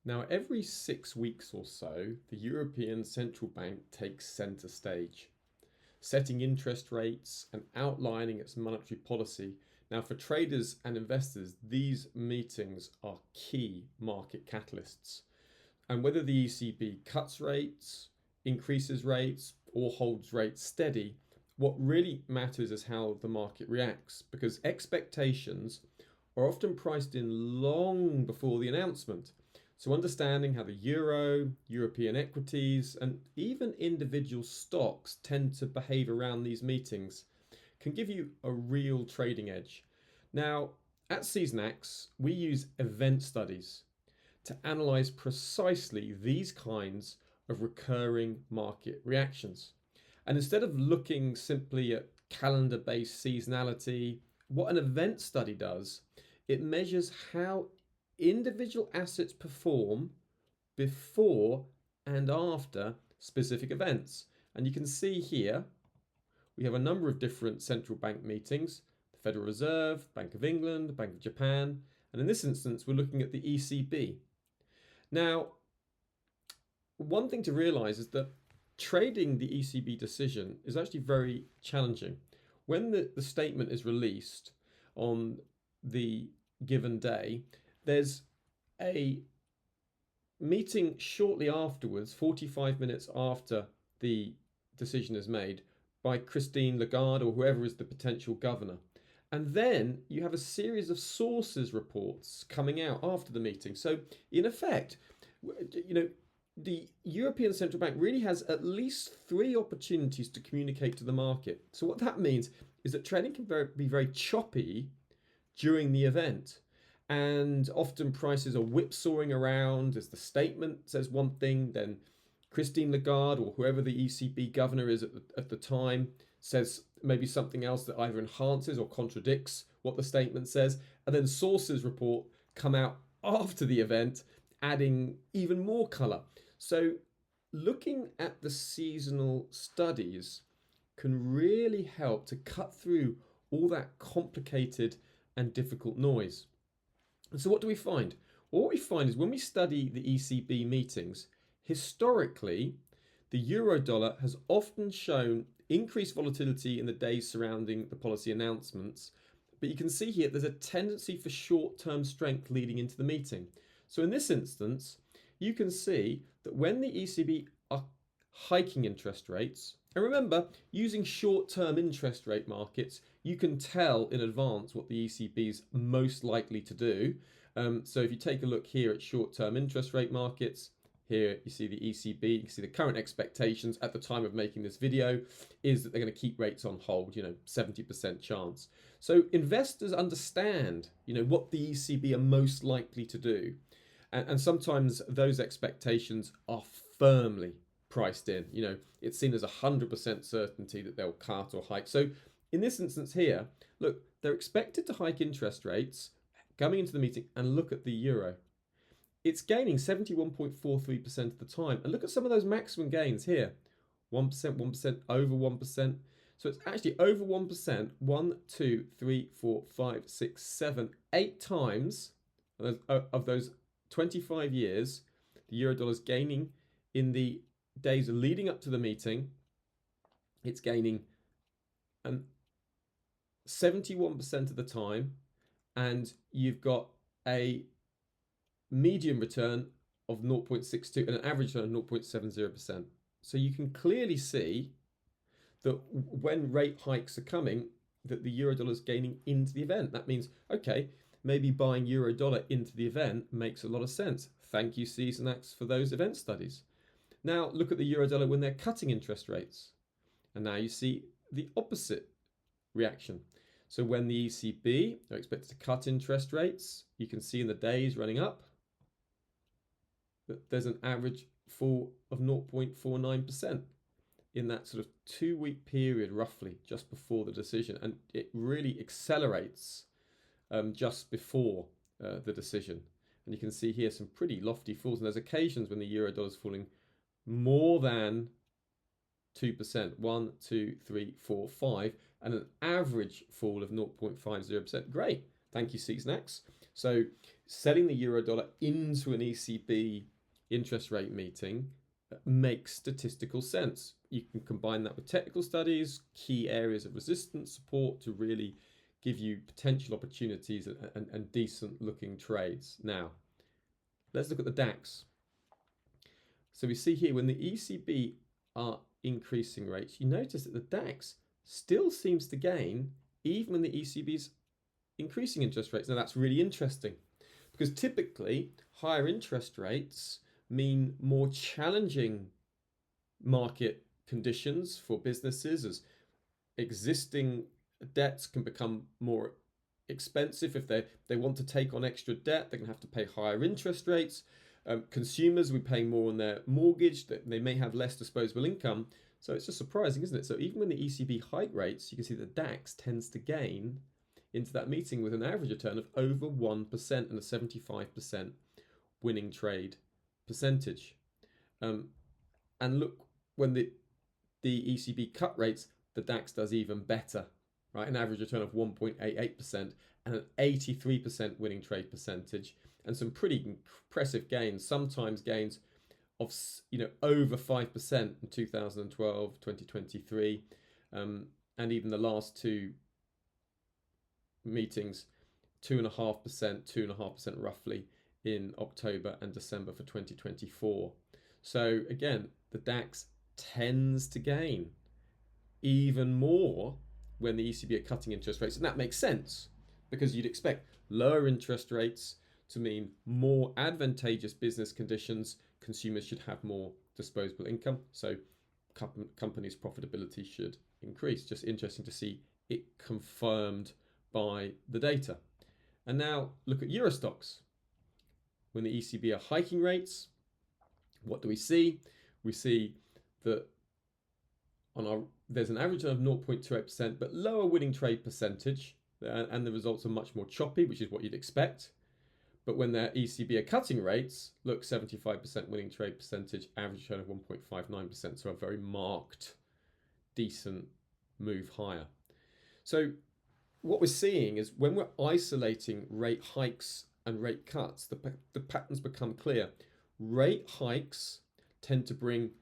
Now, every 6 weeks or so, the European Central Bank takes centre stage, setting interest rates and outlining its monetary policy. Now, for traders and investors, these meetings are key market catalysts. And whether the ECB cuts rates, increases rates, or holds rates steady, what really matters is how the market reacts, because expectations are often priced in long before the announcement. So understanding how the euro, European equities, and even individual stocks tend to behave around these meetings can give you a real trading edge. Now, at Seasonax, we use event studies to analyze precisely these kinds of recurring market reactions. And instead of looking simply at calendar-based seasonality, what an event study does, it measures how individual assets perform before and after specific events. And you can see here, we have a number of different central bank meetings, the Federal Reserve, Bank of England, Bank of Japan, and in this instance, we're looking at the ECB. Now, one thing to realize is that trading the ECB decision is actually very challenging. When the statement is released on the given day, there's a meeting shortly afterwards, 45 minutes after the decision is made, by Christine Lagarde or whoever is the potential governor. And then you have a series of sources reports coming out after the meeting. So in effect, the European Central Bank really has at least 3 opportunities to communicate to the market. So what that means is that trading can be very choppy during the event. And often prices are whipsawing around as the statement says one thing, then Christine Lagarde or whoever the ECB governor is at the time says maybe something else that either enhances or contradicts what the statement says. And then sources report come out after the event, adding even more colour. So looking at the seasonal studies can really help to cut through all that complicated and difficult noise. And so what do we find? What we find is when we study the ECB meetings, historically, the euro dollar has often shown increased volatility in the days surrounding the policy announcements. But you can see here there's a tendency for short-term strength leading into the meeting. So in this instance, you can see that when the ECB are hiking interest rates, and remember, using short-term interest rate markets, you can tell in advance what the ECB is most likely to do. So if you take a look here at short-term interest rate markets, here you see the ECB, you can see the current expectations at the time of making this video is that they're going to keep rates on hold, 70% chance. So investors understand, what the ECB are most likely to do. And sometimes those expectations are firmly priced in. It's seen as 100% certainty that they'll cut or hike. So in this instance here, look, they're expected to hike interest rates coming into the meeting, and look at the euro. It's gaining 71.43% of the time. And look at some of those maximum gains here. 1%, 1%, over 1%. So it's actually over 1%, 1, 2, 3, 4, 5, 6, 7, 8 times of those 25 years, the euro dollar is gaining in the days leading up to the meeting. It's gaining 71% of the time, and you've got a median return of 0.62 and an average return of 0.70%. So you can clearly see that when rate hikes are coming, that the euro dollar is gaining into the event. That means, okay, maybe buying euro dollar into the event makes a lot of sense. Thank you, Seasonax, for those event studies. Now look at the euro dollar when they're cutting interest rates. And now you see the opposite reaction. So when the ECB are expected to cut interest rates, you can see in the days running up that there's an average fall of 0.49% in that sort of 2-week period, roughly just before the decision. And it really accelerates just before the decision. And you can see here some pretty lofty falls. And there's occasions when the euro dollar is falling more than 2%, 1, 2, 3, 4, 5, and an average fall of 0.50%. Great. Thank you, Seasonax. So selling the euro dollar into an ECB interest rate meeting makes statistical sense. You can combine that with technical studies, key areas of resistance support to really give you potential opportunities and decent looking trades. Now, let's look at the DAX. So we see here when the ECB are increasing rates, you notice that the DAX still seems to gain even when the ECB's increasing interest rates. Now that's really interesting because typically higher interest rates mean more challenging market conditions for businesses, as existing debts can become more expensive. If they want to take on extra debt, they're going to have to pay higher interest rates. Consumers will be paying more on their mortgage, that they may have less disposable income. So it's just surprising, isn't it? So even when the ECB hike rates, you can see the DAX tends to gain into that meeting with an average return of over 1% and a 75% winning trade percentage. And look, when the ECB cut rates, the DAX does even better, right? An average return of 1.88% and an 83% winning trade percentage, and some pretty impressive gains, sometimes gains of over 5% in 2012, 2023, and even the last two meetings, 2.5% roughly in October and December for 2024. So again, the DAX tends to gain even more when the ECB are cutting interest rates, and that makes sense because you'd expect lower interest rates to mean more advantageous business conditions. Consumers should have more disposable income, so companies' profitability should increase. Just interesting to see it confirmed by the data. And now look at Euro Stoxx. When the ECB are hiking rates, what do we see? We see that there's an average of 0.28%, but lower winning trade percentage, and the results are much more choppy, which is what you'd expect. But when their ECB are cutting rates, look, 75% winning trade percentage, average return of 1.59%, so a very marked, decent move higher. So what we're seeing is when we're isolating rate hikes and rate cuts, the patterns become clear. Rate hikes tend to bring,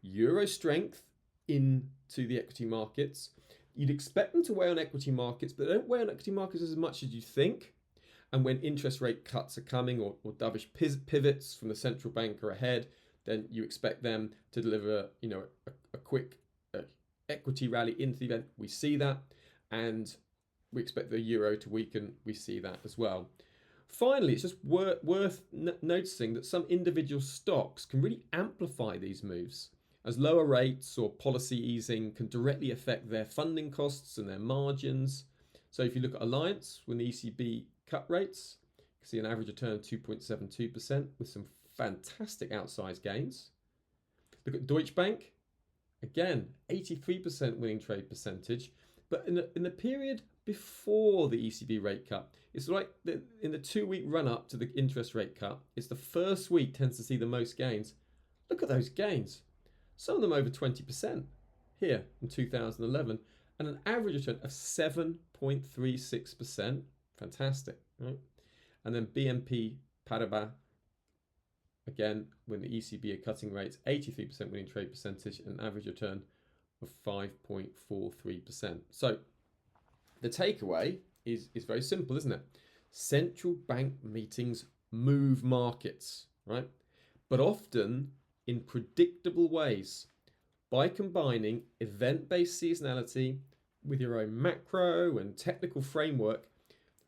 euro strength into the equity markets. You'd expect them to weigh on equity markets, but they don't weigh on equity markets as much as you think. And when interest rate cuts are coming, or dovish pivots from the central bank are ahead, then you expect them to deliver, a quick equity rally into the event. We see that, and we expect the euro to weaken. We see that as well. Finally, it's just worth noticing that some individual stocks can really amplify these moves, as lower rates or policy easing can directly affect their funding costs and their margins. So if you look at Alliance, when the ECB cut rates, you can see an average return of 2.72% with some fantastic outsized gains. Look at Deutsche Bank, again, 83% winning trade percentage, but in the period before the ECB rate cut, it's like in the 2-week run up to the interest rate cut, it's the first week tends to see the most gains. Look at those gains. Some of them over 20% here in 2011, and an average return of 7.36%. Fantastic, right? And then BNP Paribas, again, when the ECB are cutting rates, 83% winning trade percentage, and an average return of 5.43%. So the takeaway is very simple, isn't it? Central bank meetings move markets, right? But often in predictable ways by combining event-based seasonality with your own macro and technical framework.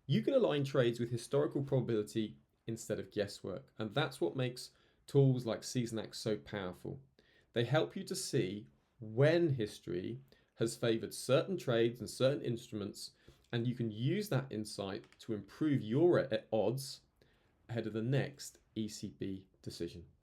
You can align trades with historical probability instead of guesswork. And that's what makes tools like Seasonax so powerful. They help you to see when history has favored certain trades and certain instruments, and you can use that insight to improve your odds ahead of the next ECB decision.